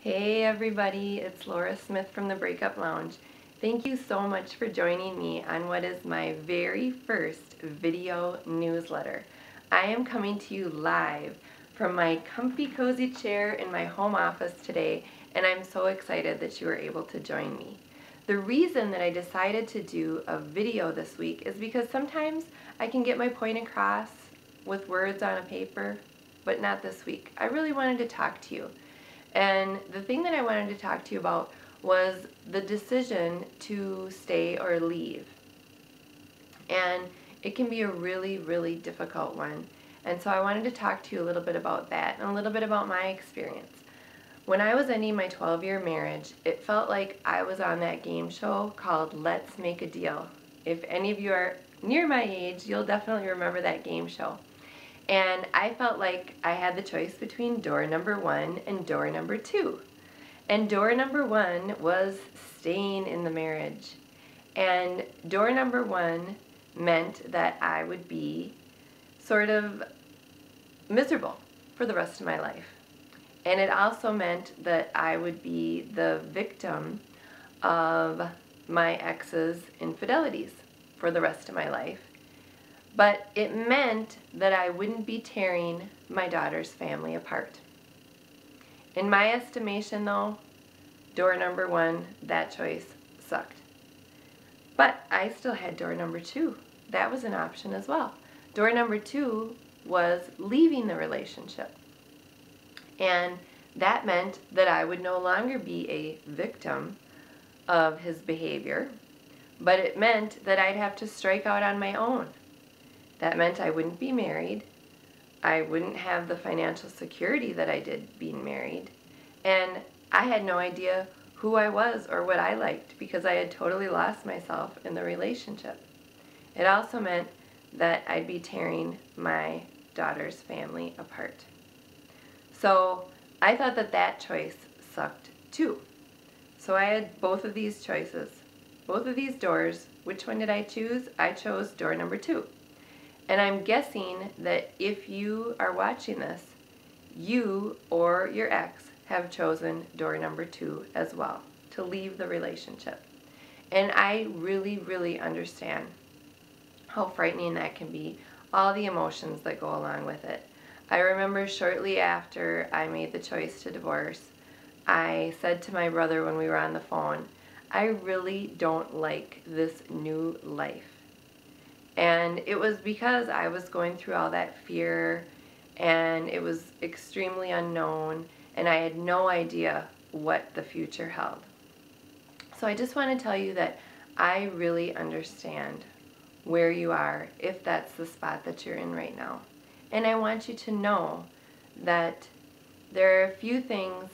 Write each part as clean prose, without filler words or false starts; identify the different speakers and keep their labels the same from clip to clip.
Speaker 1: Hey everybody, it's Laura Smith from the Breakup Lounge. Thank you so much for joining me on what is my very first video newsletter. I am coming to you live from my comfy cozy chair in my home office today, and I'm so excited that you are able to join me. The reason that I decided to do a video this week is because sometimes I can get my point across with words on a paper, but not this week. I really wanted to talk to you. And the thing that I wanted to talk to you about was the decision to stay or leave. And it can be a really, really difficult one. And so I wanted to talk to you a little bit about that and a little bit about my experience. When I was ending my 12-year marriage, it felt like I was on that game show called Let's Make a Deal. If any of you are near my age, you'll definitely remember that game show. And I felt like I had the choice between door number 1 and door number 2. And door number 1 was staying in the marriage. And door number 1 meant that I would be sort of miserable for the rest of my life. And it also meant that I would be the victim of my ex's infidelities for the rest of my life. But it meant that I wouldn't be tearing my daughter's family apart. In my estimation, though, door number 1, that choice sucked. But I still had door number 2. That was an option as well. Door number 2 was leaving the relationship. And that meant that I would no longer be a victim of his behavior, but it meant that I'd have to strike out on my own. That meant I wouldn't be married, I wouldn't have the financial security that I did being married, and I had no idea who I was or what I liked because I had totally lost myself in the relationship. It also meant that I'd be tearing my daughter's family apart. So I thought that that choice sucked too. So I had both of these choices, both of these doors. Which one did I choose? I chose door number 2. And I'm guessing that if you are watching this, you or your ex have chosen door number 2 as well, to leave the relationship. And I really, really understand how frightening that can be, all the emotions that go along with it. I remember shortly after I made the choice to divorce, I said to my brother when we were on the phone, I really don't like this new life. And it was because I was going through all that fear, and it was extremely unknown, and I had no idea what the future held. So I just want to tell you that I really understand where you are, if that's the spot that you're in right now. And I want you to know that there are a few things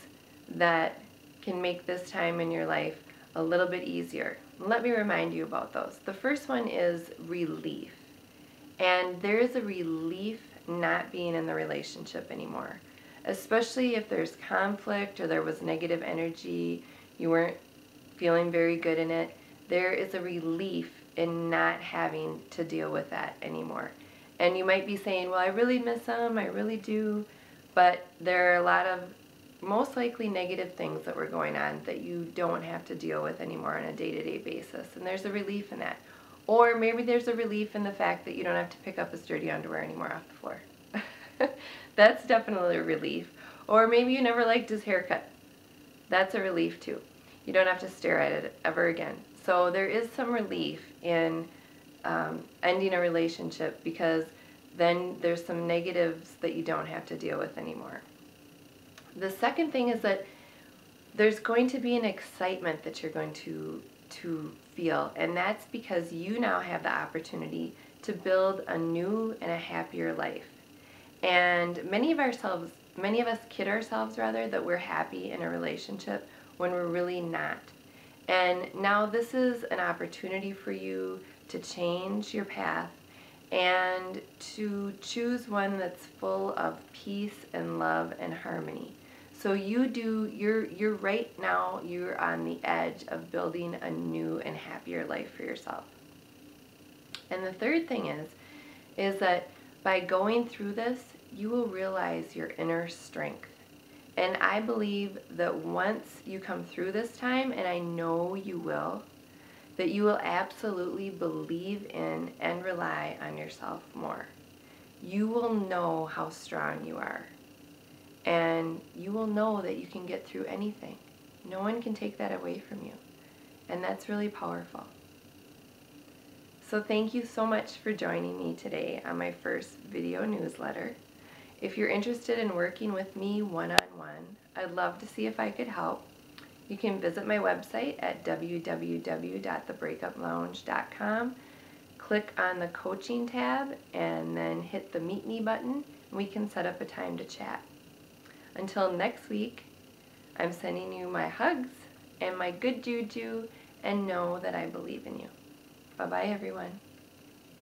Speaker 1: that can make this time in your life a little bit easier. Let me remind you about those. The first one is relief. And there is a relief not being in the relationship anymore, especially if there's conflict or there was negative energy, you weren't feeling very good in it. There is a relief in not having to deal with that anymore. And you might be saying, well, I really miss him, I really do, but there are a lot of most likely negative things that were going on that you don't have to deal with anymore on a day-to-day basis, and there's a relief in that. Or maybe there's a relief in the fact that you don't have to pick up his dirty underwear anymore off the floor. That's definitely a relief. Or maybe you never liked his haircut. That's a relief too. You don't have to stare at it ever again. So there is some relief in ending a relationship, because then there's some negatives that you don't have to deal with anymore. The second thing is that there's going to be an excitement that you're going to feel, and that's because you now have the opportunity to build a new and a happier life. And many of us kid ourselves that we're happy in a relationship when we're really not. And now this is an opportunity for you to change your path and to choose one that's full of peace and love and harmony. So you're right now, you're on the edge of building a new and happier life for yourself. And the third thing is that by going through this, you will realize your inner strength. And I believe that once you come through this time, and I know you will, that you will absolutely believe in and rely on yourself more. You will know how strong you are. And you will know that you can get through anything. No one can take that away from you. And that's really powerful. So thank you so much for joining me today on my first video newsletter. If you're interested in working with me one-on-one, I'd love to see if I could help. You can visit my website at www.thebreakuplounge.com, click on the coaching tab, and then hit the Meet Me button, and we can set up a time to chat. Until next week, I'm sending you my hugs and my good juju, and know that I believe in you. Bye-bye, everyone.